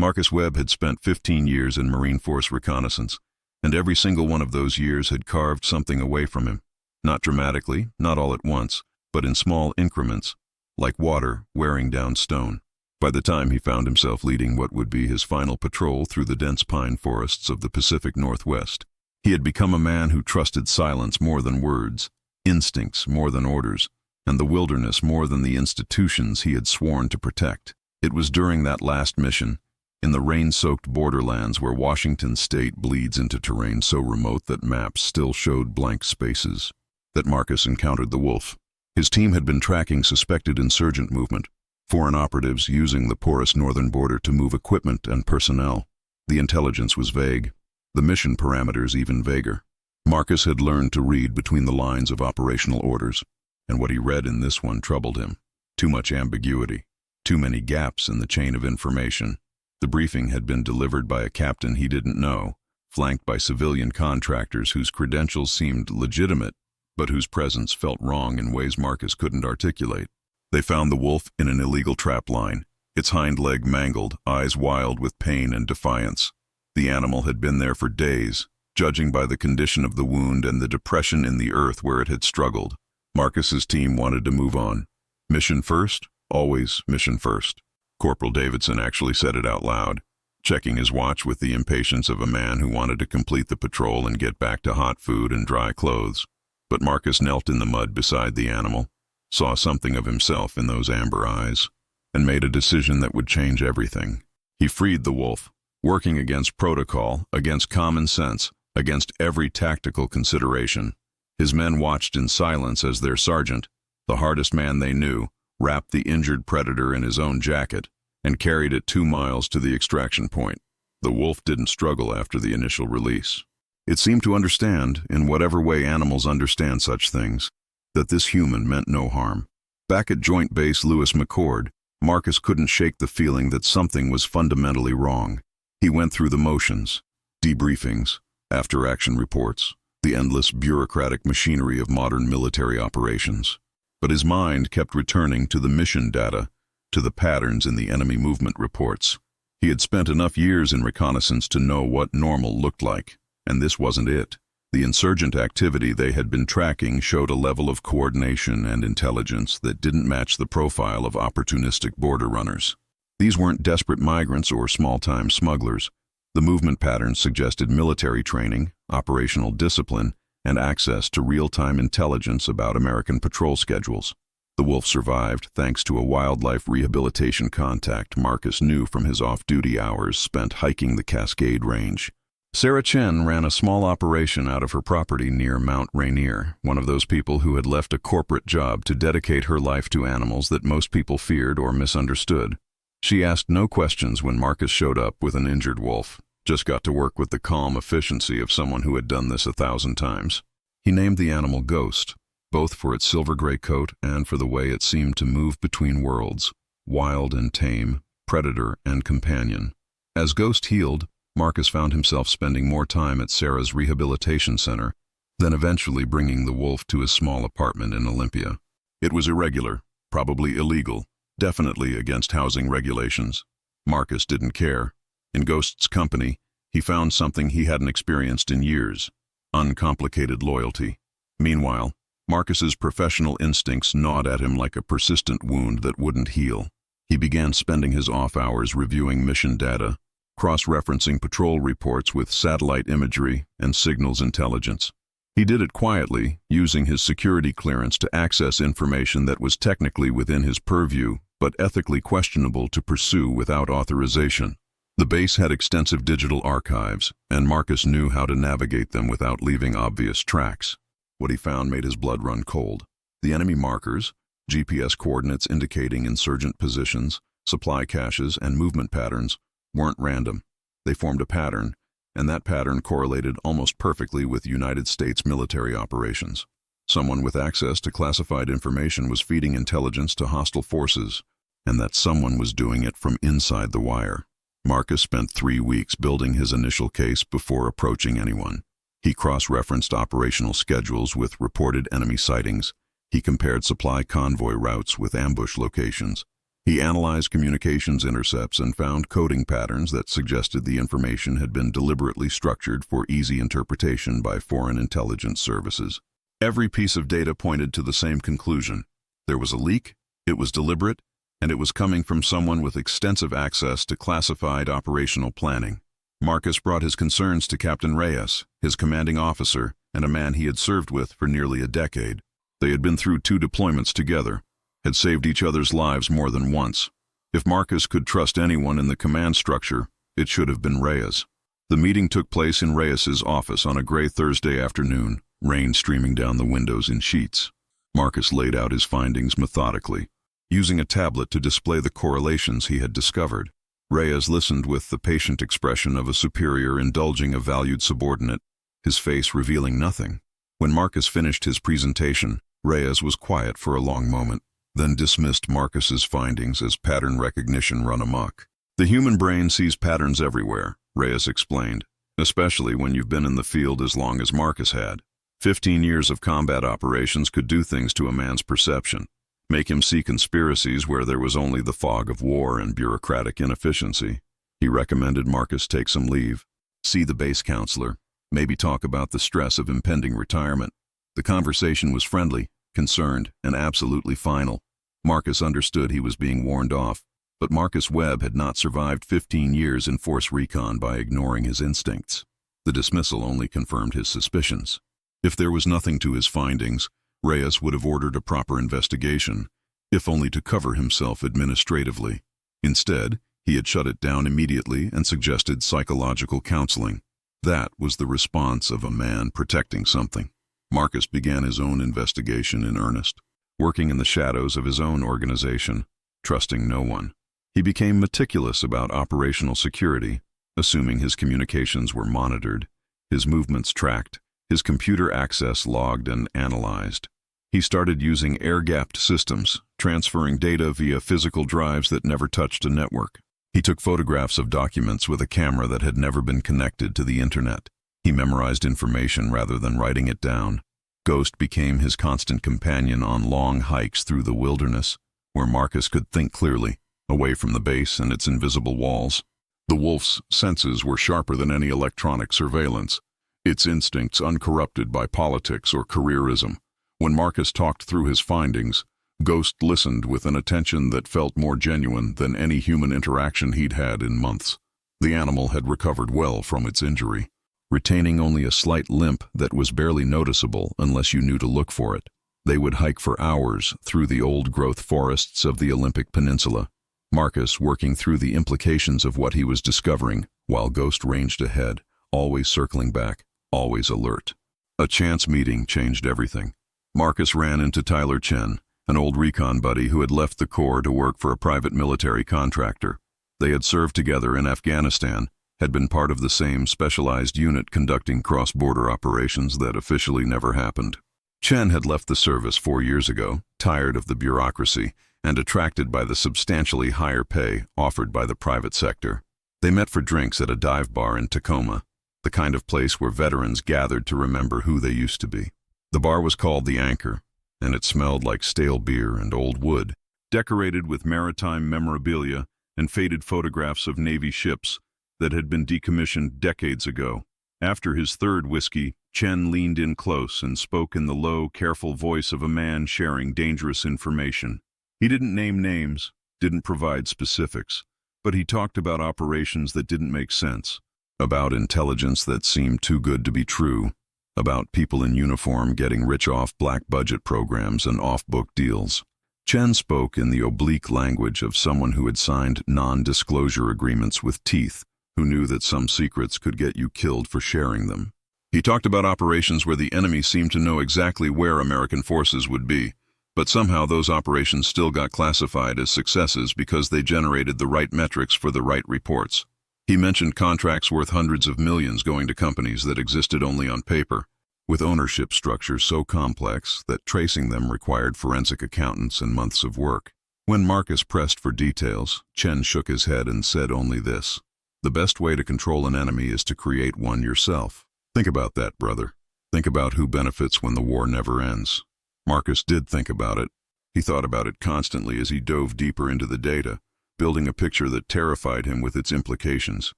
Marcus Webb had spent 15 years in Marine Force reconnaissance, and every single one of those years had carved something away from him. Not dramatically, not all at once, but in small increments, like water wearing down stone. By the time he found himself leading what would be his final patrol through the dense pine forests of the Pacific Northwest, he had become a man who trusted silence more than words, instincts more than orders, and the wilderness more than the institutions he had sworn to protect. It was during that last mission, in the rain-soaked borderlands where Washington state bleeds into terrain so remote that maps still showed blank spaces, that Marcus encountered the wolf. His team had been tracking suspected insurgent movement, foreign operatives using the porous northern border to move equipment and personnel. The intelligence was vague, the mission parameters even vaguer. Marcus had learned to read between the lines of operational orders, and what he read in this one troubled him. Too much ambiguity, too many gaps in the chain of information. The briefing had been delivered by a captain he didn't know, flanked by civilian contractors whose credentials seemed legitimate, but whose presence felt wrong in ways Marcus couldn't articulate. They found the wolf in an illegal trap line, its hind leg mangled, eyes wild with pain and defiance. The animal had been there for days, judging by the condition of the wound and the depression in the earth where it had struggled. Marcus's team wanted to move on. Mission first, always mission first. Corporal Davidson actually said it out loud, checking his watch with the impatience of a man who wanted to complete the patrol and get back to hot food and dry clothes. But Marcus knelt in the mud beside the animal, saw something of himself in those amber eyes, and made a decision that would change everything. He freed the wolf, working against protocol, against common sense, against every tactical consideration. His men watched in silence as their sergeant, the hardest man they knew, wrapped the injured predator in his own jacket and carried it 2 miles to the extraction point. The wolf didn't struggle after the initial release. It seemed to understand, in whatever way animals understand such things, that this human meant no harm. Back at Joint Base Lewis McChord, Marcus couldn't shake the feeling that something was fundamentally wrong. He went through the motions, debriefings, after-action reports, the endless bureaucratic machinery of modern military operations. But his mind kept returning to the mission data, to the patterns in the enemy movement reports. He had spent enough years in reconnaissance to know what normal looked like, and this wasn't it. The insurgent activity they had been tracking showed a level of coordination and intelligence that didn't match the profile of opportunistic border runners. These weren't desperate migrants or small-time smugglers. The movement patterns suggested military training, operational discipline, and access to real-time intelligence about American patrol schedules. The wolf survived thanks to a wildlife rehabilitation contact Marcus knew from his off-duty hours spent hiking the Cascade Range. Sarah Chen ran a small operation out of her property near Mount Rainier, one of those people who had left a corporate job to dedicate her life to animals that most people feared or misunderstood. She asked no questions when Marcus showed up with an injured wolf, just got to work with the calm efficiency of someone who had done this 1,000 times. He named the animal Ghost, both for its silver-gray coat and for the way it seemed to move between worlds, wild and tame, predator and companion. As Ghost healed, Marcus found himself spending more time at Sarah's rehabilitation center, then eventually bringing the wolf to his small apartment in Olympia. It was irregular, probably illegal, definitely against housing regulations. Marcus didn't care. In Ghost's company, he found something he hadn't experienced in years: uncomplicated loyalty. Meanwhile, Marcus's professional instincts gnawed at him like a persistent wound that wouldn't heal. He began spending his off hours reviewing mission data, cross-referencing patrol reports with satellite imagery and signals intelligence. He did it quietly, using his security clearance to access information that was technically within his purview, but ethically questionable to pursue without authorization. The base had extensive digital archives, and Marcus knew how to navigate them without leaving obvious tracks. What he found made his blood run cold. The enemy markers, GPS coordinates indicating insurgent positions, supply caches, and movement patterns, weren't random. They formed a pattern, and that pattern correlated almost perfectly with United States military operations. Someone with access to classified information was feeding intelligence to hostile forces, and that someone was doing it from inside the wire. Marcus spent 3 weeks building his initial case before approaching anyone. He cross-referenced operational schedules with reported enemy sightings. He compared supply convoy routes with ambush locations. He analyzed communications intercepts and found coding patterns that suggested the information had been deliberately structured for easy interpretation by foreign intelligence services. Every piece of data pointed to the same conclusion. There was a leak, it was deliberate, and it was coming from someone with extensive access to classified operational planning. Marcus brought his concerns to Captain Reyes, his commanding officer, and a man he had served with for nearly a decade. They had been through 2 deployments together, had saved each other's lives more than once. If Marcus could trust anyone in the command structure, it should have been Reyes. The meeting took place in Reyes's office on a gray Thursday afternoon, rain streaming down the windows in sheets. Marcus laid out his findings methodically, using a tablet to display the correlations he had discovered. Reyes listened with the patient expression of a superior indulging a valued subordinate, his face revealing nothing. When Marcus finished his presentation, Reyes was quiet for a long moment, then dismissed Marcus's findings as pattern recognition run amok. The human brain sees patterns everywhere, Reyes explained, especially when you've been in the field as long as Marcus had. 15 years of combat operations could do things to a man's perception, make him see conspiracies where there was only the fog of war and bureaucratic inefficiency. He recommended Marcus take some leave, see the base counselor, maybe talk about the stress of impending retirement. The conversation was friendly, concerned, and absolutely final. Marcus understood he was being warned off, but Marcus Webb had not survived 15 years in force recon by ignoring his instincts. The dismissal only confirmed his suspicions. If there was nothing to his findings, Reyes would have ordered a proper investigation, if only to cover himself administratively. Instead, he had shut it down immediately and suggested psychological counseling. That was the response of a man protecting something. Marcus began his own investigation in earnest, working in the shadows of his own organization, trusting no one. He became meticulous about operational security, assuming his communications were monitored, his movements tracked, his computer access logged and analyzed. He started using air-gapped systems, transferring data via physical drives that never touched a network. He took photographs of documents with a camera that had never been connected to the internet. He memorized information rather than writing it down. Ghost became his constant companion on long hikes through the wilderness, where Marcus could think clearly, away from the base and its invisible walls. The wolf's senses were sharper than any electronic surveillance, its instincts uncorrupted by politics or careerism. When Marcus talked through his findings, Ghost listened with an attention that felt more genuine than any human interaction he'd had in months. The animal had recovered well from its injury, retaining only a slight limp that was barely noticeable unless you knew to look for it. They would hike for hours through the old-growth forests of the Olympic Peninsula, Marcus working through the implications of what he was discovering, while Ghost ranged ahead, always circling back, always alert. A chance meeting changed everything. Marcus ran into Tyler Chen, an old recon buddy who had left the Corps to work for a private military contractor. They had served together in Afghanistan, had been part of the same specialized unit conducting cross-border operations that officially never happened. Chen had left the service 4 years ago, tired of the bureaucracy and attracted by the substantially higher pay offered by the private sector. They met for drinks at a dive bar in Tacoma, the kind of place where veterans gathered to remember who they used to be. The bar was called The Anchor, and it smelled like stale beer and old wood, decorated with maritime memorabilia and faded photographs of Navy ships that had been decommissioned decades ago. After his third whiskey, Chen leaned in close and spoke in the low, careful voice of a man sharing dangerous information. He didn't name names, didn't provide specifics, but he talked about operations that didn't make sense, about intelligence that seemed too good to be true, about people in uniform getting rich off black-budget programs and off-book deals. Chen spoke in the oblique language of someone who had signed non-disclosure agreements with teeth, who knew that some secrets could get you killed for sharing them. He talked about operations where the enemy seemed to know exactly where American forces would be, but somehow those operations still got classified as successes because they generated the right metrics for the right reports. He mentioned contracts worth hundreds of millions going to companies that existed only on paper, with ownership structures so complex that tracing them required forensic accountants and months of work. When Marcus pressed for details, Chen shook his head and said only this: "The best way to control an enemy is to create one yourself. Think about that, brother. Think about who benefits when the war never ends." Marcus did think about it. He thought about it constantly as he dove deeper into the data, building a picture that terrified him with its implications.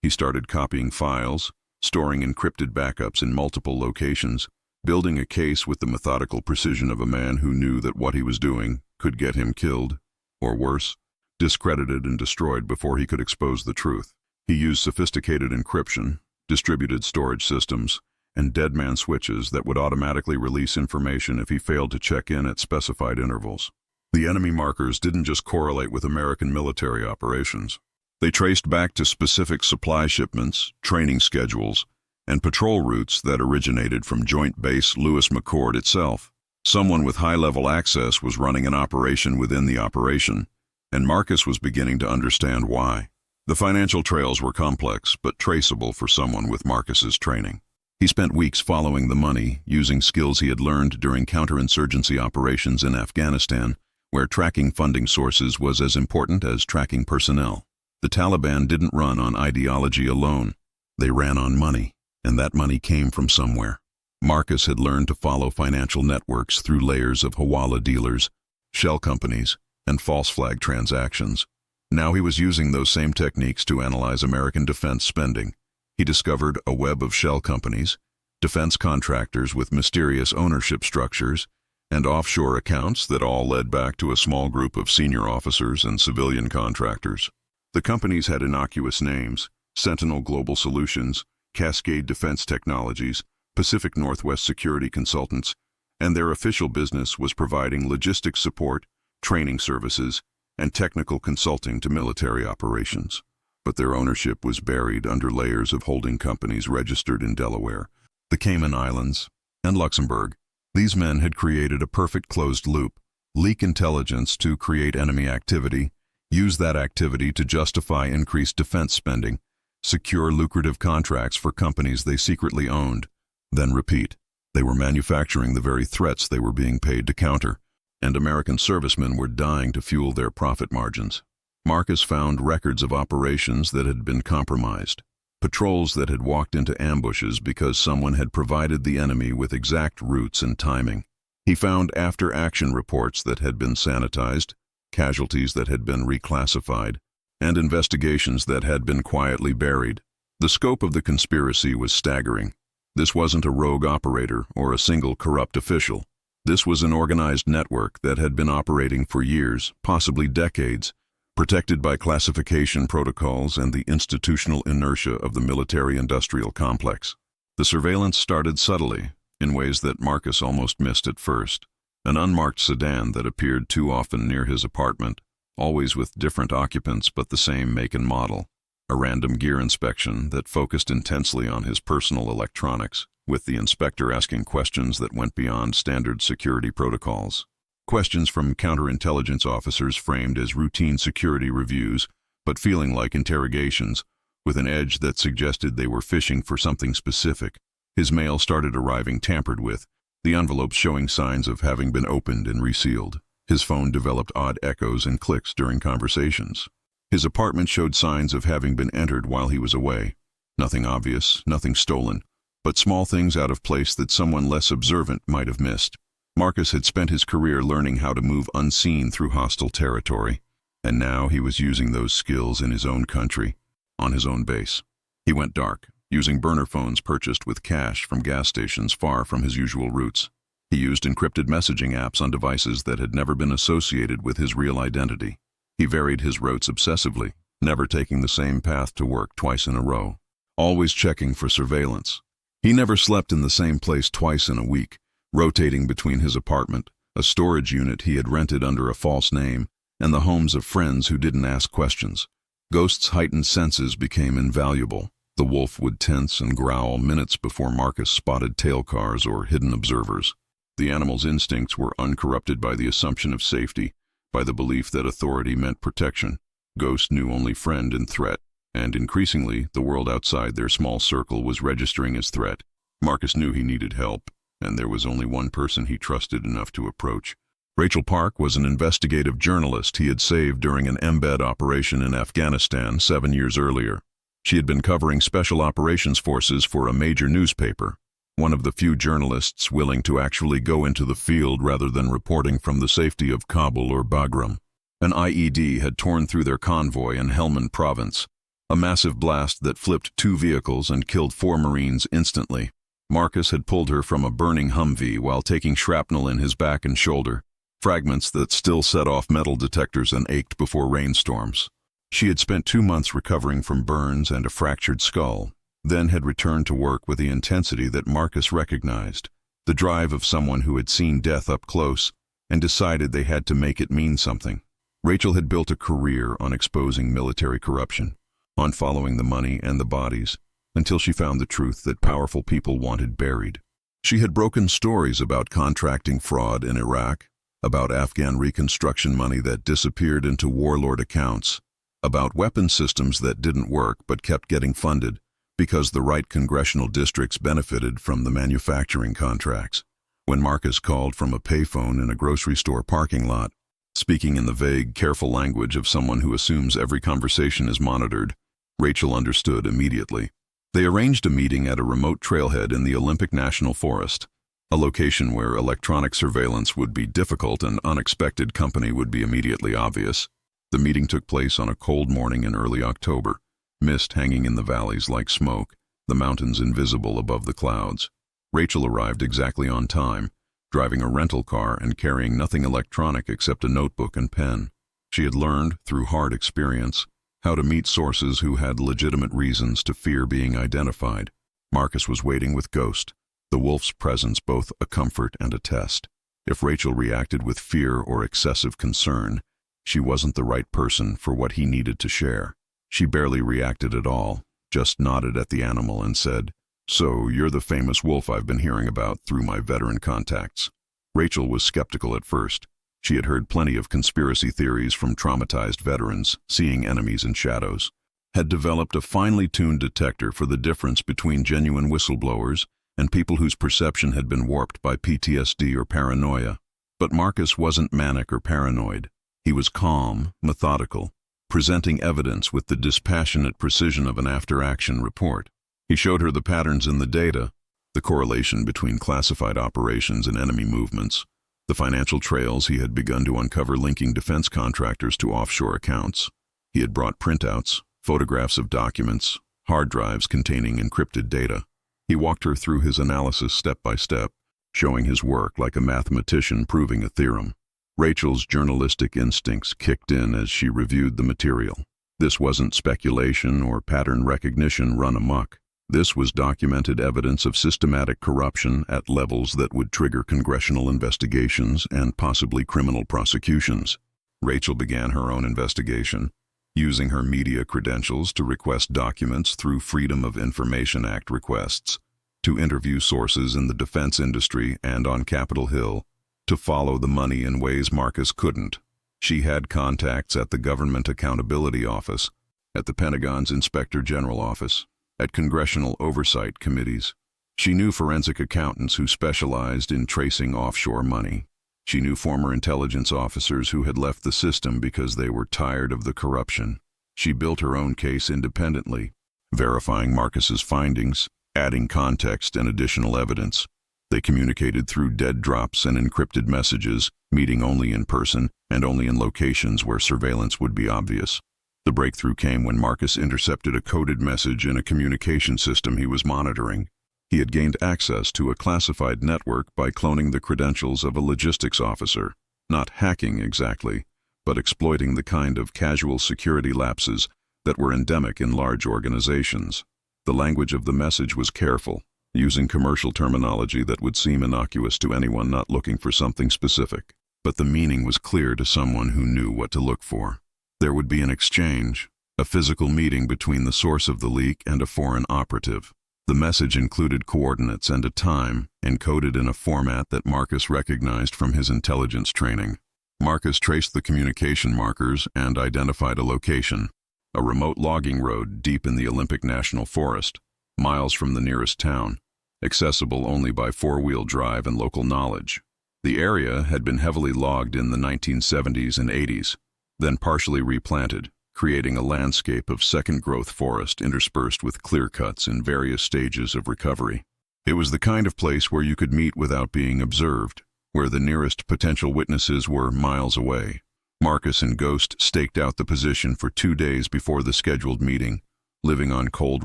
He started copying files, storing encrypted backups in multiple locations, building a case with the methodical precision of a man who knew that what he was doing could get him killed, or worse, discredited and destroyed before he could expose the truth. He used sophisticated encryption, distributed storage systems, and deadman switches that would automatically release information if he failed to check in at specified intervals. The enemy markers didn't just correlate with American military operations. They traced back to specific supply shipments, training schedules, and patrol routes that originated from Joint Base Lewis McChord itself. Someone with high-level access was running an operation within the operation, and Marcus was beginning to understand why. The financial trails were complex, but traceable for someone with Marcus's training. He spent weeks following the money, using skills he had learned during counterinsurgency operations in Afghanistan, where tracking funding sources was as important as tracking personnel. The Taliban didn't run on ideology alone. They ran on money, and that money came from somewhere. Marcus had learned to follow financial networks through layers of hawala dealers, shell companies, and false flag transactions. Now he was using those same techniques to analyze American defense spending. He discovered a web of shell companies, defense contractors with mysterious ownership structures, and offshore accounts that all led back to a small group of senior officers and civilian contractors. The companies had innocuous names: Sentinel Global Solutions, Cascade Defense Technologies, Pacific Northwest Security Consultants, and their official business was providing logistics support, training services, and technical consulting to military operations. But their ownership was buried under layers of holding companies registered in Delaware, the Cayman Islands, and Luxembourg. These men had created a perfect closed loop: leak intelligence to create enemy activity, use that activity to justify increased defense spending, secure lucrative contracts for companies they secretly owned, then repeat. They were manufacturing the very threats they were being paid to counter, and American servicemen were dying to fuel their profit margins. Marcus found records of operations that had been compromised, patrols that had walked into ambushes because someone had provided the enemy with exact routes and timing. He found after-action reports that had been sanitized, casualties that had been reclassified, and investigations that had been quietly buried. The scope of the conspiracy was staggering. This wasn't a rogue operator or a single corrupt official. This was an organized network that had been operating for years, possibly decades, protected by classification protocols and the institutional inertia of the military-industrial complex. The surveillance started subtly, in ways that Marcus almost missed at first. An unmarked sedan that appeared too often near his apartment, always with different occupants but the same make and model. A random gear inspection that focused intensely on his personal electronics, with the inspector asking questions that went beyond standard security protocols. Questions from counterintelligence officers framed as routine security reviews, but feeling like interrogations, with an edge that suggested they were fishing for something specific. His mail started arriving tampered with, the envelopes showing signs of having been opened and resealed. His phone developed odd echoes and clicks during conversations. His apartment showed signs of having been entered while he was away. Nothing obvious, nothing stolen, but small things out of place that someone less observant might have missed. Marcus had spent his career learning how to move unseen through hostile territory, and now he was using those skills in his own country, on his own base. He went dark, using burner phones purchased with cash from gas stations far from his usual routes. He used encrypted messaging apps on devices that had never been associated with his real identity. He varied his routes obsessively, never taking the same path to work twice in a row, always checking for surveillance. He never slept in the same place twice in a week, rotating between his apartment, a storage unit he had rented under a false name, and the homes of friends who didn't ask questions. Ghost's heightened senses became invaluable. The wolf would tense and growl minutes before Marcus spotted tail cars or hidden observers. The animal's instincts were uncorrupted by the assumption of safety, by the belief that authority meant protection. Ghost knew only friend and threat, and increasingly, the world outside their small circle was registering as threat. Marcus knew he needed help, and there was only one person he trusted enough to approach. Rachel Park was an investigative journalist he had saved during an embed operation in Afghanistan 7 years earlier. She had been covering special operations forces for a major newspaper. one of the few journalists willing to actually go into the field rather than reporting from the safety of Kabul or Bagram. An IED had torn through their convoy in Helmand province, a massive blast that flipped 2 vehicles and killed 4 Marines instantly. Marcus had pulled her from a burning Humvee while taking shrapnel in his back and shoulder, fragments that still set off metal detectors and ached before rainstorms. She had spent 2 months recovering from burns and a fractured skull, then had returned to work with the intensity that Marcus recognized, the drive of someone who had seen death up close and decided they had to make it mean something. Rachel had built a career on exposing military corruption, on following the money and the bodies, until she found the truth that powerful people wanted buried. She had broken stories about contracting fraud in Iraq, about Afghan reconstruction money that disappeared into warlord accounts, about weapon systems that didn't work but kept getting funded because the right congressional districts benefited from the manufacturing contracts. When Marcus called from a payphone in a grocery store parking lot, speaking in the vague, careful language of someone who assumes every conversation is monitored, Rachel understood immediately. They arranged a meeting at a remote trailhead in the Olympic National Forest, a location where electronic surveillance would be difficult and unexpected company would be immediately obvious. The meeting took place on a cold morning in early October, mist hanging in the valleys like smoke, the mountains invisible above the clouds. Rachel arrived exactly on time, driving a rental car and carrying nothing electronic except a notebook and pen. She had learned, through hard experience, how to meet sources who had legitimate reasons to fear being identified. Marcus was waiting with Ghost, the wolf's presence both a comfort and a test. If Rachel reacted with fear or excessive concern, she wasn't the right person for what he needed to share. She barely reacted at all, just nodded at the animal and said, "So, you're the famous wolf I've been hearing about through my veteran contacts." Rachel was skeptical at first. She had heard plenty of conspiracy theories from traumatized veterans, seeing enemies in shadows, had developed a finely tuned detector for the difference between genuine whistleblowers and people whose perception had been warped by PTSD or paranoia. But Marcus wasn't manic or paranoid. He was calm, methodical, presenting evidence with the dispassionate precision of an after-action report. He showed her the patterns in the data, the correlation between classified operations and enemy movements, the financial trails he had begun to uncover linking defense contractors to offshore accounts. He had brought printouts, photographs of documents, hard drives containing encrypted data. He walked her through his analysis step by step, showing his work like a mathematician proving a theorem. Rachel's journalistic instincts kicked in as she reviewed the material. This wasn't speculation or pattern recognition run amok. This was documented evidence of systematic corruption at levels that would trigger congressional investigations and possibly criminal prosecutions. Rachel began her own investigation, using her media credentials to request documents through Freedom of Information Act requests, to interview sources in the defense industry and on Capitol Hill, to follow the money in ways Marcus couldn't. She had contacts at the Government Accountability Office, at the Pentagon's Inspector General Office, at congressional oversight committees. She knew forensic accountants who specialized in tracing offshore money. She knew former intelligence officers who had left the system because they were tired of the corruption. She built her own case independently, verifying Marcus's findings, adding context and additional evidence. They communicated through dead drops and encrypted messages, meeting only in person and only in locations where surveillance would be obvious. The breakthrough came when Marcus intercepted a coded message in a communication system he was monitoring. He had gained access to a classified network by cloning the credentials of a logistics officer, not hacking exactly, but exploiting the kind of casual security lapses that were endemic in large organizations. The language of the message was careful, using commercial terminology that would seem innocuous to anyone not looking for something specific. But the meaning was clear to someone who knew what to look for. There would be an exchange, a physical meeting between the source of the leak and a foreign operative. The message included coordinates and a time, encoded in a format that Marcus recognized from his intelligence training. Marcus traced the communication markers and identified a location, a remote logging road deep in the Olympic National Forest, miles from the nearest town, accessible only by four-wheel drive and local knowledge. The area had been heavily logged in the 1970s and 80s, then partially replanted, creating a landscape of second-growth forest interspersed with clear cuts in various stages of recovery. It was the kind of place where you could meet without being observed, where the nearest potential witnesses were miles away. Marcus and Ghost staked out the position for 2 days before the scheduled meeting, living on cold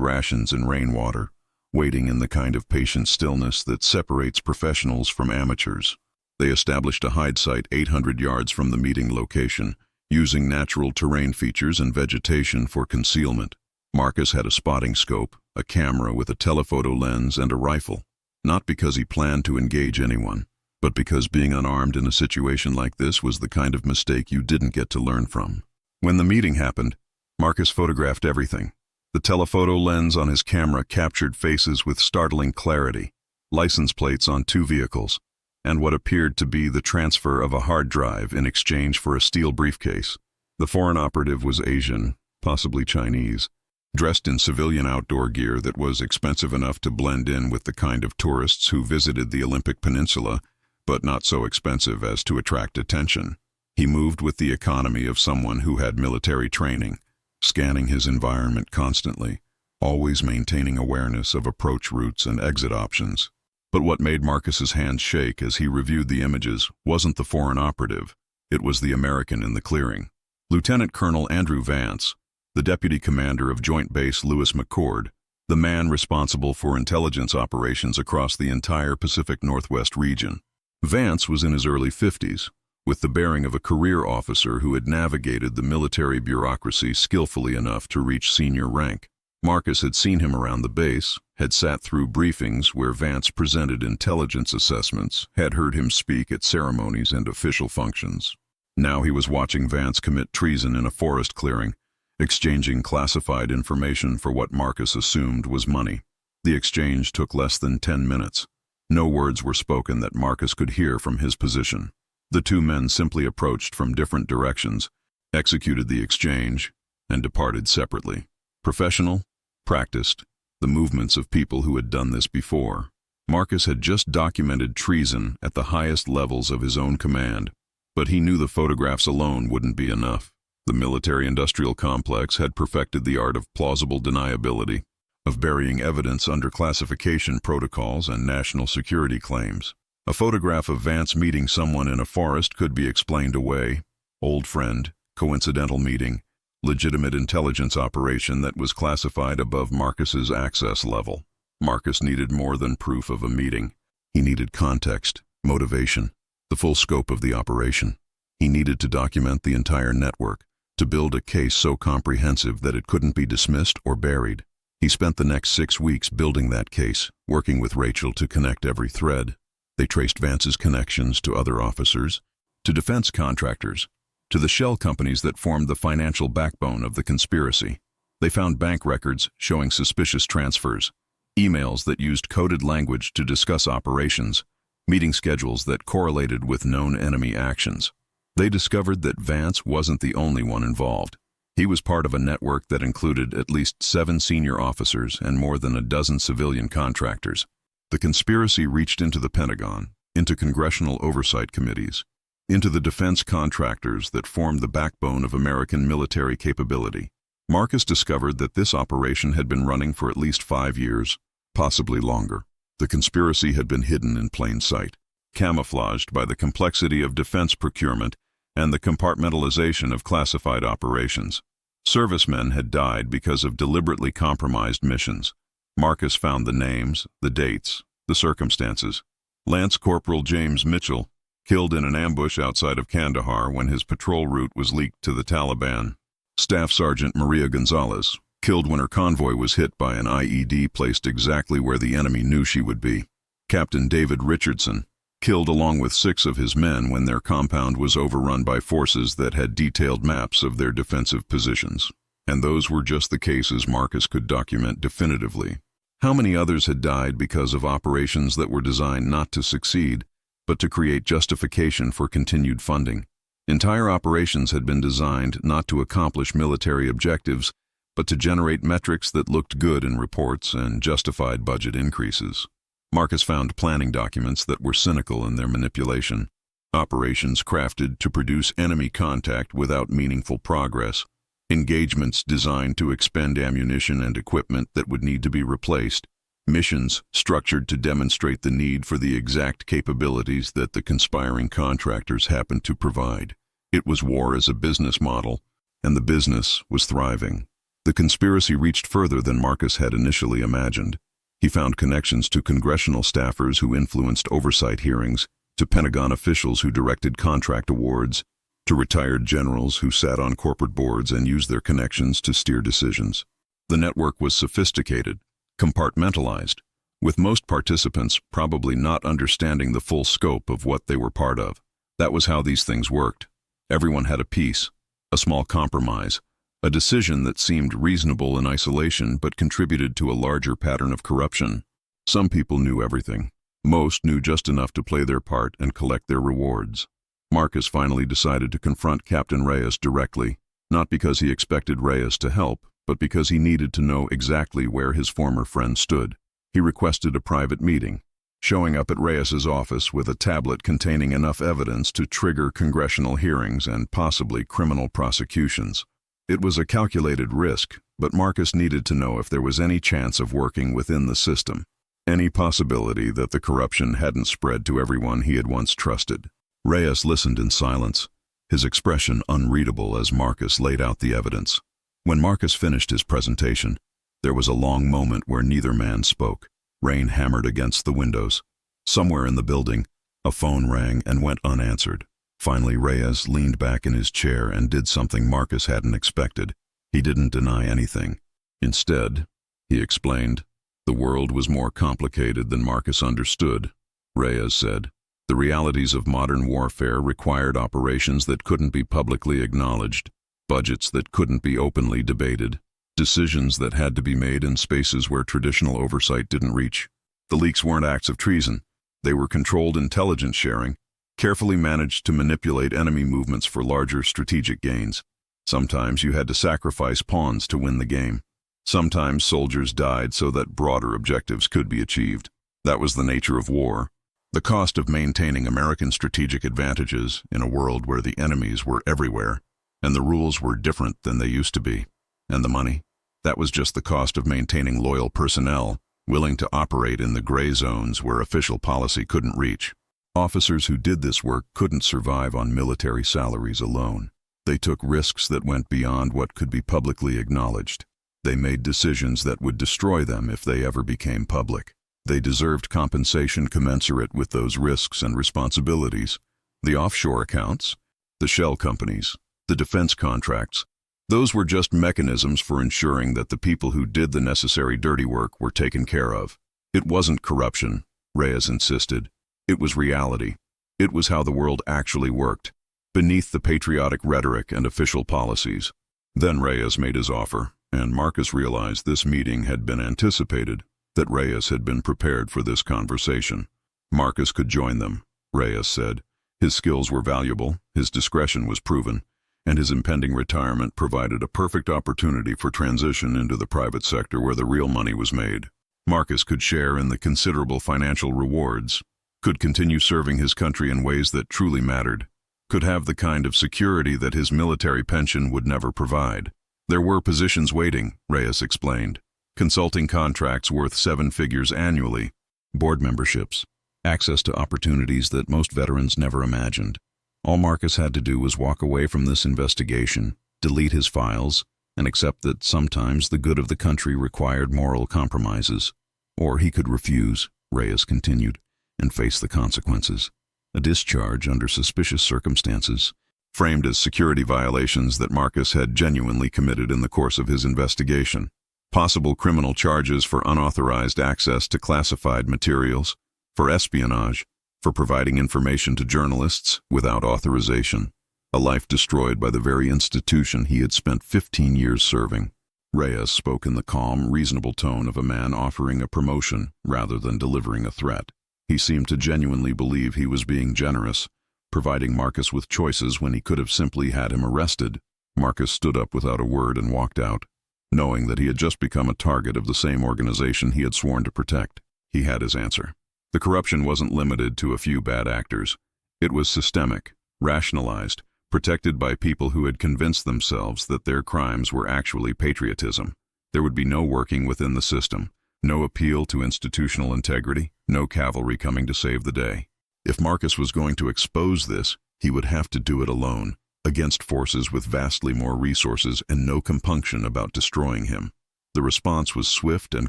rations and rainwater, waiting in the kind of patient stillness that separates professionals from amateurs. They established a hide site 800 yards from the meeting location, using natural terrain features and vegetation for concealment. Marcus had a spotting scope, a camera with a telephoto lens, and a rifle, not because he planned to engage anyone, but because being unarmed in a situation like this was the kind of mistake you didn't get to learn from. When the meeting happened, Marcus photographed everything. The telephoto lens on his camera captured faces with startling clarity, license plates on 2 vehicles, and what appeared to be the transfer of a hard drive in exchange for a steel briefcase. The foreign operative was Asian, possibly Chinese, dressed in civilian outdoor gear that was expensive enough to blend in with the kind of tourists who visited the Olympic Peninsula, but not so expensive as to attract attention. He moved with the economy of someone who had military training, scanning his environment constantly, always maintaining awareness of approach routes and exit options. But what made Marcus's hands shake as he reviewed the images wasn't the foreign operative, it was the American in the clearing. Lieutenant Colonel Andrew Vance, the deputy commander of Joint Base Lewis McChord, the man responsible for intelligence operations across the entire Pacific Northwest region. Vance was in his early 50s, with the bearing of a career officer who had navigated the military bureaucracy skillfully enough to reach senior rank. Marcus had seen him around the base, had sat through briefings where Vance presented intelligence assessments, had heard him speak at ceremonies and official functions. Now he was watching Vance commit treason in a forest clearing, exchanging classified information for what Marcus assumed was money. The exchange took less than 10 minutes. No words were spoken that Marcus could hear from his position. The 2 men simply approached from different directions, executed the exchange, and departed separately. Professional, practiced, the movements of people who had done this before. Marcus had just documented treason at the highest levels of his own command, but he knew the photographs alone wouldn't be enough. The military-industrial complex had perfected the art of plausible deniability, of burying evidence under classification protocols and national security claims. A photograph of Vance meeting someone in a forest could be explained away. Old friend, coincidental meeting, legitimate intelligence operation that was classified above Marcus's access level. Marcus needed more than proof of a meeting. He needed context, motivation, the full scope of the operation. He needed to document the entire network, to build a case so comprehensive that it couldn't be dismissed or buried. He spent the next 6 weeks building that case, working with Rachel to connect every thread. They traced Vance's connections to other officers, to defense contractors, to the shell companies that formed the financial backbone of the conspiracy. They found bank records showing suspicious transfers, emails that used coded language to discuss operations, meeting schedules that correlated with known enemy actions. They discovered that Vance wasn't the only one involved. He was part of a network that included at least 7 senior officers and more than a dozen civilian contractors. The conspiracy reached into the Pentagon, into congressional oversight committees, into the defense contractors that formed the backbone of American military capability. Marcus discovered that this operation had been running for at least 5 years, possibly longer. The conspiracy had been hidden in plain sight, camouflaged by the complexity of defense procurement and the compartmentalization of classified operations. Servicemen had died because of deliberately compromised missions. Marcus found the names, the dates, the circumstances. Lance Corporal James Mitchell, killed in an ambush outside of Kandahar when his patrol route was leaked to the Taliban. Staff Sergeant Maria Gonzalez, killed when her convoy was hit by an IED placed exactly where the enemy knew she would be. Captain David Richardson, killed along with 6 of his men when their compound was overrun by forces that had detailed maps of their defensive positions. And those were just the cases Marcus could document definitively. How many others had died because of operations that were designed not to succeed, but to create justification for continued funding? Entire operations had been designed not to accomplish military objectives, but to generate metrics that looked good in reports and justified budget increases. Marcus found planning documents that were cynical in their manipulation, operations crafted to produce enemy contact without meaningful progress, engagements designed to expend ammunition and equipment that would need to be replaced, Missions structured to demonstrate the need for the exact capabilities that the conspiring contractors happened to provide. It was war as a business model, and the business was thriving. The conspiracy reached further than Marcus had initially imagined. He found connections to congressional staffers who influenced oversight hearings, to Pentagon officials who directed contract awards, to retired generals who sat on corporate boards and used their connections to steer decisions. The network was sophisticated, compartmentalized, with most participants probably not understanding the full scope of what they were part of. That was how these things worked. Everyone had a piece, a small compromise, a decision that seemed reasonable in isolation but contributed to a larger pattern of corruption. Some people knew everything. Most knew just enough to play their part and collect their rewards. Marcus finally decided to confront Captain Reyes directly, not because he expected Reyes to help, but because he needed to know exactly where his former friend stood. He requested a private meeting, showing up at Reyes's office with a tablet containing enough evidence to trigger congressional hearings and possibly criminal prosecutions. It was a calculated risk, but Marcus needed to know if there was any chance of working within the system, any possibility that the corruption hadn't spread to everyone he had once trusted. Reyes listened in silence, his expression unreadable as Marcus laid out the evidence. When Marcus finished his presentation, there was a long moment where neither man spoke. Rain hammered against the windows. Somewhere in the building, a phone rang and went unanswered. Finally, Reyes leaned back in his chair and did something Marcus hadn't expected. He didn't deny anything. Instead, he explained, the world was more complicated than Marcus understood. Reyes said, the realities of modern warfare required operations that couldn't be publicly acknowledged, budgets that couldn't be openly debated, decisions that had to be made in spaces where traditional oversight didn't reach. The leaks weren't acts of treason. They were controlled intelligence sharing, carefully managed to manipulate enemy movements for larger strategic gains. Sometimes you had to sacrifice pawns to win the game. Sometimes soldiers died so that broader objectives could be achieved. That was the nature of war. The cost of maintaining American strategic advantages in a world where the enemies were everywhere, and the rules were different than they used to be. And the money? That was just the cost of maintaining loyal personnel, willing to operate in the gray zones where official policy couldn't reach. Officers who did this work couldn't survive on military salaries alone. They took risks that went beyond what could be publicly acknowledged. They made decisions that would destroy them if they ever became public. They deserved compensation commensurate with those risks and responsibilities. The offshore accounts, the shell companies, the defense contracts, those were just mechanisms for ensuring that the people who did the necessary dirty work were taken care of. It wasn't corruption, Reyes insisted. It was reality. It was how the world actually worked, beneath the patriotic rhetoric and official policies. Then Reyes made his offer, and Marcus realized this meeting had been anticipated, that Reyes had been prepared for this conversation. Marcus could join them, Reyes said. His skills were valuable, his discretion was proven, and his impending retirement provided a perfect opportunity for transition into the private sector where the real money was made. Marcus could share in the considerable financial rewards, could continue serving his country in ways that truly mattered, could have the kind of security that his military pension would never provide. There were positions waiting, Reyes explained. Consulting contracts worth 7 figures annually, board memberships, access to opportunities that most veterans never imagined. All Marcus had to do was walk away from this investigation, delete his files, and accept that sometimes the good of the country required moral compromises. Or he could refuse, Reyes continued, and face the consequences. A discharge under suspicious circumstances, framed as security violations that Marcus had genuinely committed in the course of his investigation. Possible criminal charges for unauthorized access to classified materials, for espionage, for providing information to journalists without authorization. A life destroyed by the very institution he had spent 15 years serving. Reyes spoke in the calm, reasonable tone of a man offering a promotion rather than delivering a threat. He seemed to genuinely believe he was being generous, providing Marcus with choices when he could have simply had him arrested. Marcus stood up without a word and walked out, knowing that he had just become a target of the same organization he had sworn to protect. He had his answer. The corruption wasn't limited to a few bad actors. It was systemic, rationalized, protected by people who had convinced themselves that their crimes were actually patriotism. There would be no working within the system, No appeal to institutional integrity, no cavalry coming to save the day. If Marcus was going to expose this, he would have to do it alone, against forces with vastly more resources and no compunction about destroying him. The response was swift and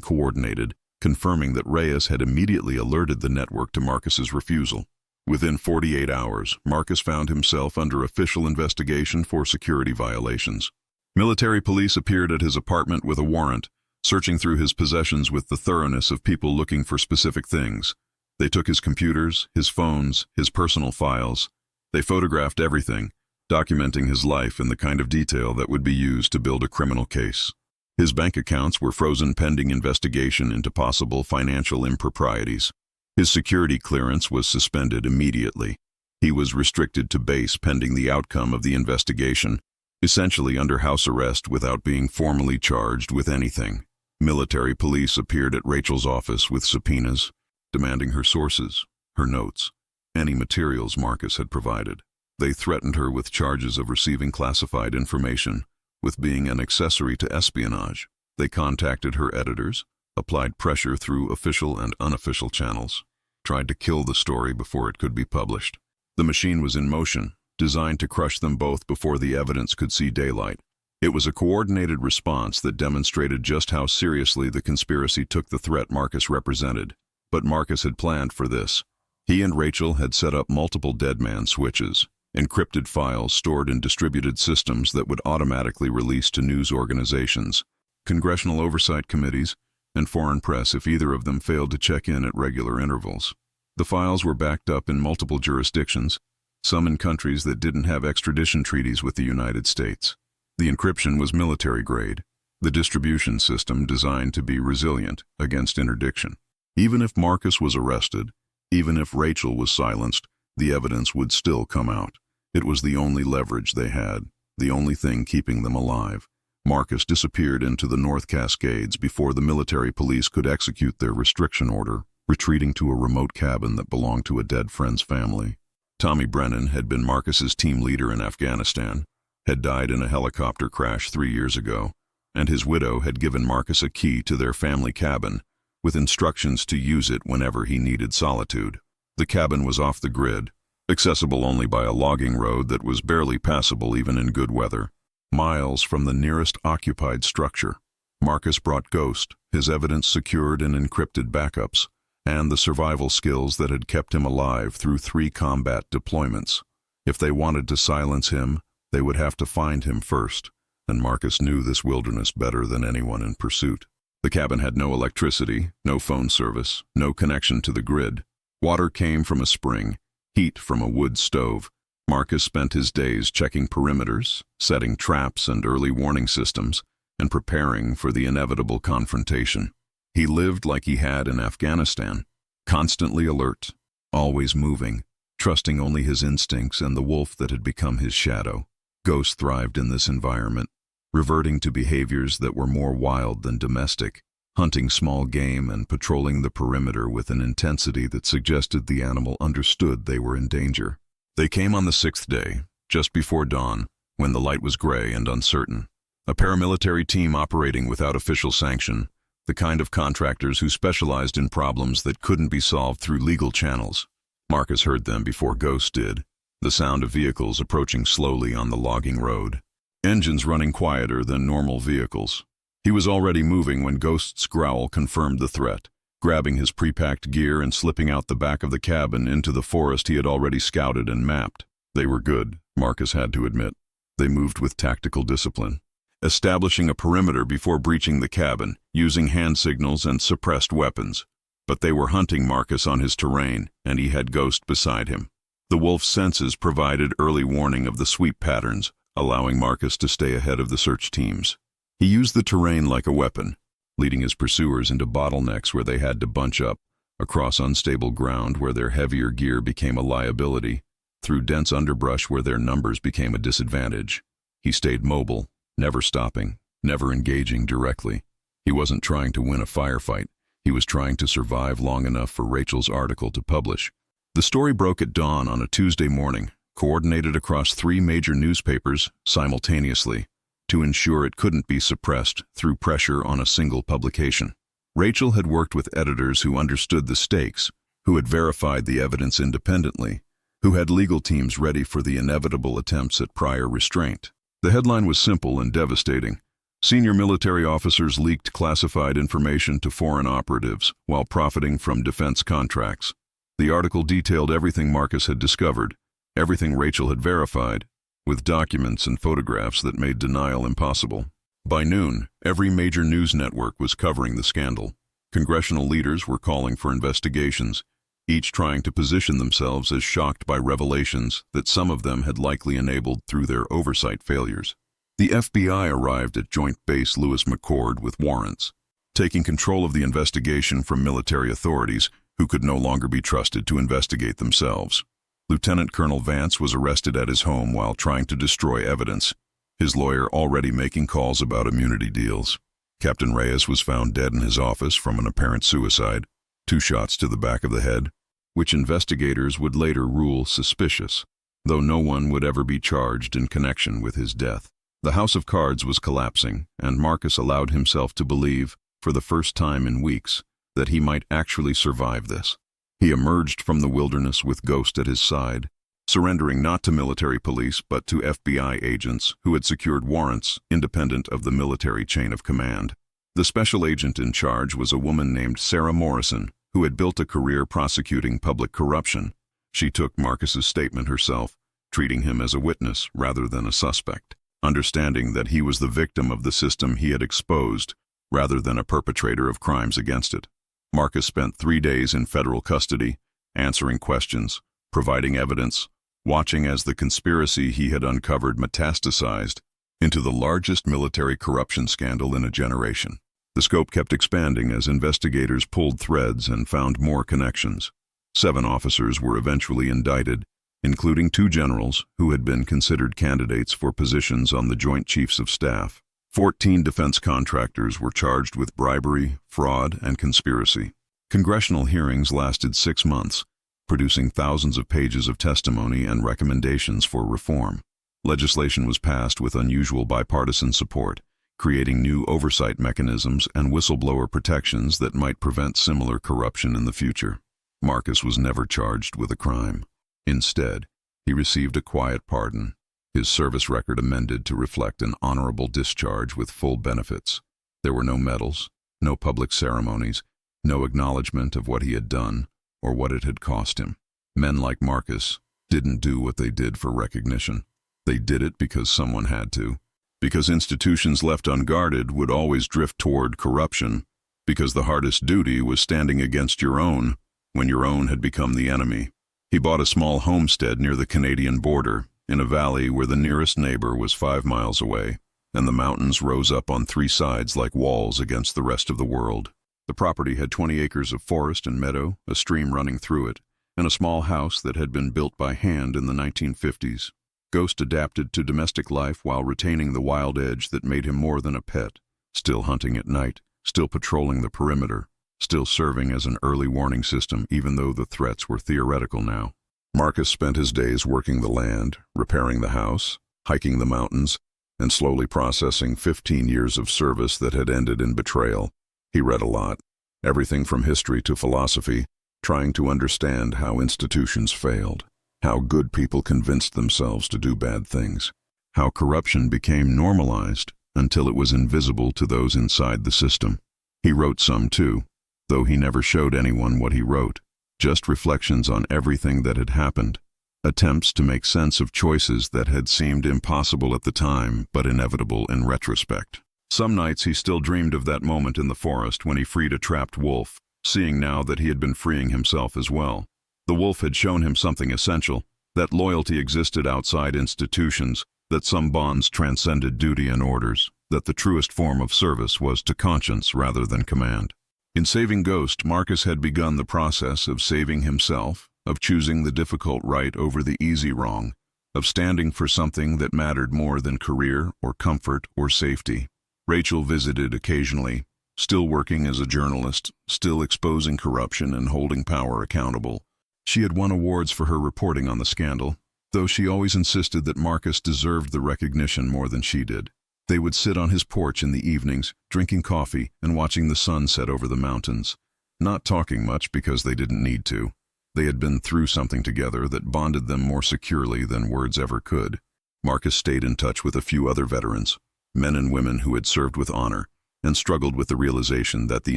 coordinated, confirming that Reyes had immediately alerted the network to Marcus's refusal. Within 48 hours, Marcus found himself under official investigation for security violations. Military police appeared at his apartment with a warrant, searching through his possessions with the thoroughness of people looking for specific things. They took his computers, his phones, his personal files. They photographed everything, documenting his life in the kind of detail that would be used to build a criminal case. His bank accounts were frozen pending investigation into possible financial improprieties. His security clearance was suspended immediately. He was restricted to base pending the outcome of the investigation, essentially under house arrest without being formally charged with anything. Military police appeared at Rachel's office with subpoenas, demanding her sources, her notes, any materials Marcus had provided. They threatened her with charges of receiving classified information, with being an accessory to espionage. They contacted her editors, applied pressure through official and unofficial channels, tried to kill the story before it could be published. The machine was in motion, designed to crush them both before the evidence could see daylight. It was a coordinated response that demonstrated just how seriously the conspiracy took the threat Marcus represented. But Marcus had planned for this. He and Rachel had set up multiple deadman switches, encrypted files stored in distributed systems that would automatically release to news organizations, congressional oversight committees, and foreign press if either of them failed to check in at regular intervals. The files were backed up in multiple jurisdictions, some in countries that didn't have extradition treaties with the United States. The encryption was military grade, the distribution system designed to be resilient against interdiction. Even if Marcus was arrested, even if Rachel was silenced, the evidence would still come out. It was the only leverage they had, the only thing keeping them alive. Marcus disappeared into the North Cascades before the military police could execute their restriction order, retreating to a remote cabin that belonged to a dead friend's family. Tommy Brennan had been Marcus's team leader in Afghanistan, had died in a helicopter crash 3 years ago, and his widow had given Marcus a key to their family cabin, with instructions to use it whenever he needed solitude. The cabin was off the grid, accessible only by a logging road that was barely passable even in good weather, miles from the nearest occupied structure. Marcus brought Ghost, his evidence secured in encrypted backups, and the survival skills that had kept him alive through 3 combat deployments. If they wanted to silence him, they would have to find him first, and Marcus knew this wilderness better than anyone in pursuit. The cabin had no electricity, no phone service, no connection to the grid. Water came from a spring, heat from a wood stove. Marcus spent his days checking perimeters, setting traps and early warning systems, and preparing for the inevitable confrontation. He lived like he had in Afghanistan, constantly alert, always moving, trusting only his instincts and the wolf that had become his shadow. Ghost thrived in this environment, reverting to behaviors that were more wild than domestic, hunting small game and patrolling the perimeter with an intensity that suggested the animal understood they were in danger. They came on the 6th day, just before dawn, when the light was gray and uncertain. A paramilitary team operating without official sanction, the kind of contractors who specialized in problems that couldn't be solved through legal channels. Marcus heard them before Ghost did, the sound of vehicles approaching slowly on the logging road. Engines running quieter than normal vehicles. He was already moving when Ghost's growl confirmed the threat, grabbing his pre-packed gear and slipping out the back of the cabin into the forest he had already scouted and mapped. They were good, Marcus had to admit. They moved with tactical discipline, establishing a perimeter before breaching the cabin, using hand signals and suppressed weapons. But they were hunting Marcus on his terrain, and he had Ghost beside him. The wolf's senses provided early warning of the sweep patterns, allowing Marcus to stay ahead of the search teams. He used the terrain like a weapon, leading his pursuers into bottlenecks where they had to bunch up, across unstable ground where their heavier gear became a liability, through dense underbrush where their numbers became a disadvantage. He stayed mobile, never stopping, never engaging directly. He wasn't trying to win a firefight. He was trying to survive long enough for Rachel's article to publish. The story broke at dawn on a Tuesday morning, coordinated across 3 major newspapers simultaneously, to ensure it couldn't be suppressed through pressure on a single publication. Rachel had worked with editors who understood the stakes, who had verified the evidence independently, who had legal teams ready for the inevitable attempts at prior restraint. The headline was simple and devastating. Senior military officers leaked classified information to foreign operatives while profiting from defense contracts. The article detailed everything Marcus had discovered, everything Rachel had verified, with documents and photographs that made denial impossible. By noon, every major news network was covering the scandal. Congressional leaders were calling for investigations, each trying to position themselves as shocked by revelations that some of them had likely enabled through their oversight failures. The FBI arrived at Joint Base Lewis McChord with warrants, taking control of the investigation from military authorities who could no longer be trusted to investigate themselves. Lieutenant Colonel Vance was arrested at his home while trying to destroy evidence, his lawyer already making calls about immunity deals. Captain Reyes was found dead in his office from an apparent suicide, 2 shots to the back of the head, which investigators would later rule suspicious, though no one would ever be charged in connection with his death. The house of cards was collapsing, and Marcus allowed himself to believe, for the first time in weeks, that he might actually survive this. He emerged from the wilderness with Ghost at his side, surrendering not to military police but to FBI agents who had secured warrants independent of the military chain of command. The special agent in charge was a woman named Sarah Morrison, who had built a career prosecuting public corruption. She took Marcus's statement herself, treating him as a witness rather than a suspect, understanding that he was the victim of the system he had exposed rather than a perpetrator of crimes against it. Marcus spent 3 days in federal custody, answering questions, providing evidence, watching as the conspiracy he had uncovered metastasized into the largest military corruption scandal in a generation. The scope kept expanding as investigators pulled threads and found more connections. 7 officers were eventually indicted, including 2 generals who had been considered candidates for positions on the Joint Chiefs of Staff. 14 defense contractors were charged with bribery, fraud, and conspiracy. Congressional hearings lasted 6 months, producing thousands of pages of testimony and recommendations for reform. Legislation was passed with unusual bipartisan support, creating new oversight mechanisms and whistleblower protections that might prevent similar corruption in the future. Marcus was never charged with a crime. Instead, he received a quiet pardon, his service record amended to reflect an honorable discharge with full benefits. There were no medals, no public ceremonies, no acknowledgement of what he had done or what it had cost him. Men like Marcus didn't do what they did for recognition. They did it because someone had to, because institutions left unguarded would always drift toward corruption, because the hardest duty was standing against your own when your own had become the enemy. He bought a small homestead near the Canadian border, in a valley where the nearest neighbor was 5 miles away, and the mountains rose up on 3 sides like walls against the rest of the world. The property had 20 acres of forest and meadow, a stream running through it, and a small house that had been built by hand in the 1950s. Ghost adapted to domestic life while retaining the wild edge that made him more than a pet, still hunting at night, still patrolling the perimeter, still serving as an early warning system even though the threats were theoretical now. Marcus spent his days working the land, repairing the house, hiking the mountains, and slowly processing 15 years of service that had ended in betrayal. He read a lot, everything from history to philosophy, trying to understand how institutions failed, how good people convinced themselves to do bad things, how corruption became normalized until it was invisible to those inside the system. He wrote some too, though he never showed anyone what he wrote, just reflections on everything that had happened, attempts to make sense of choices that had seemed impossible at the time but inevitable in retrospect. Some nights he still dreamed of that moment in the forest when he freed a trapped wolf, seeing now that he had been freeing himself as well. The wolf had shown him something essential, that loyalty existed outside institutions, that some bonds transcended duty and orders, that the truest form of service was to conscience rather than command. In saving Ghost, Marcus had begun the process of saving himself, of choosing the difficult right over the easy wrong, of standing for something that mattered more than career or comfort or safety. Rachel visited occasionally, still working as a journalist, still exposing corruption and holding power accountable. She had won awards for her reporting on the scandal, though she always insisted that Marcus deserved the recognition more than she did. They would sit on his porch in the evenings, drinking coffee and watching the sun set over the mountains. Not talking much because they didn't need to. They had been through something together that bonded them more securely than words ever could. Marcus stayed in touch with a few other veterans, men and women who had served with honor, and struggled with the realization that the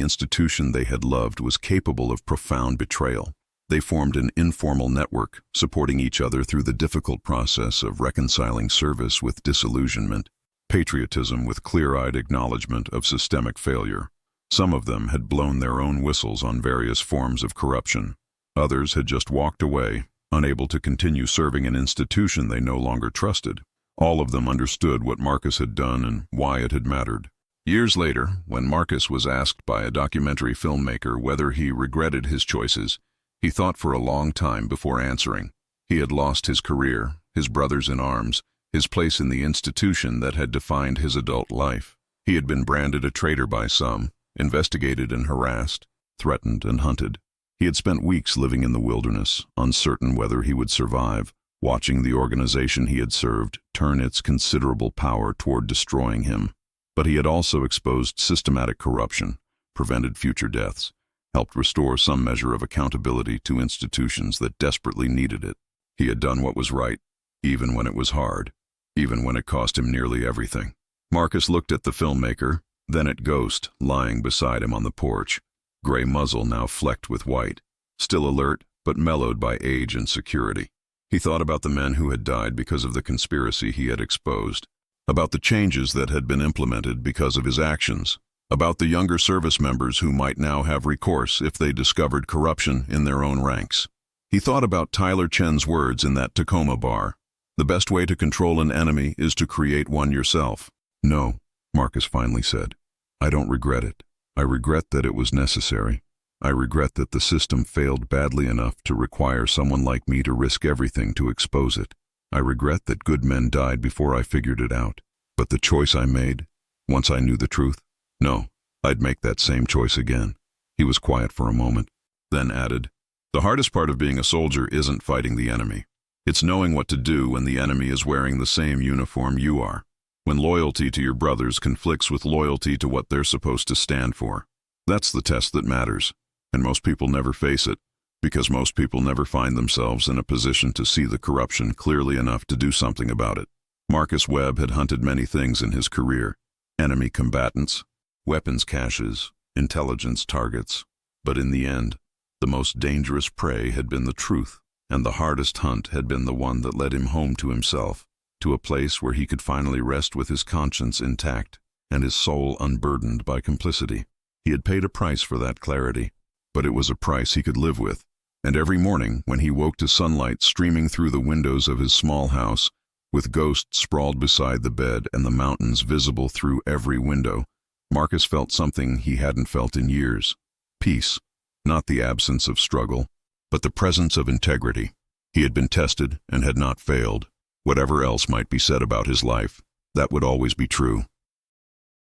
institution they had loved was capable of profound betrayal. They formed an informal network, supporting each other through the difficult process of reconciling service with disillusionment, patriotism with clear-eyed acknowledgement of systemic failure. Some of them had blown their own whistles on various forms of corruption. Others had just walked away, unable to continue serving an institution they no longer trusted. All of them understood what Marcus had done and why it had mattered. Years later, when Marcus was asked by a documentary filmmaker whether he regretted his choices, he thought for a long time before answering. He had lost his career, his brothers in arms, his place in the institution that had defined his adult life. He had been branded a traitor by some, investigated and harassed, threatened and hunted. He had spent weeks living in the wilderness, uncertain whether he would survive, watching the organization he had served turn its considerable power toward destroying him. But he had also exposed systematic corruption, prevented future deaths, helped restore some measure of accountability to institutions that desperately needed it. He had done what was right, even when it was hard, even when it cost him nearly everything. Marcus looked at the filmmaker, then at Ghost, lying beside him on the porch, gray muzzle now flecked with white, still alert but mellowed by age and security. He thought about the men who had died because of the conspiracy he had exposed, about the changes that had been implemented because of his actions, about the younger service members who might now have recourse if they discovered corruption in their own ranks. He thought about Tyler Chen's words in that Tacoma bar. The best way to control an enemy is to create one yourself. No, Marcus finally said. I don't regret it. I regret that it was necessary. I regret that the system failed badly enough to require someone like me to risk everything to expose it. I regret that good men died before I figured it out. But the choice I made, once I knew the truth, no, I'd make that same choice again. He was quiet for a moment, then added, the hardest part of being a soldier isn't fighting the enemy. It's knowing what to do when the enemy is wearing the same uniform you are. When loyalty to your brothers conflicts with loyalty to what they're supposed to stand for. That's the test that matters, and most people never face it, because most people never find themselves in a position to see the corruption clearly enough to do something about it. Marcus Webb had hunted many things in his career: enemy combatants, weapons caches, intelligence targets, but in the end, the most dangerous prey had been the truth, and the hardest hunt had been the one that led him home to himself, to a place where he could finally rest with his conscience intact and his soul unburdened by complicity. He had paid a price for that clarity, but it was a price he could live with. And every morning, when he woke to sunlight streaming through the windows of his small house, with Ghost sprawled beside the bed and the mountains visible through every window, Marcus felt something he hadn't felt in years. Peace, not the absence of struggle, but the presence of integrity. He had been tested and had not failed. Whatever else might be said about his life, that would always be true.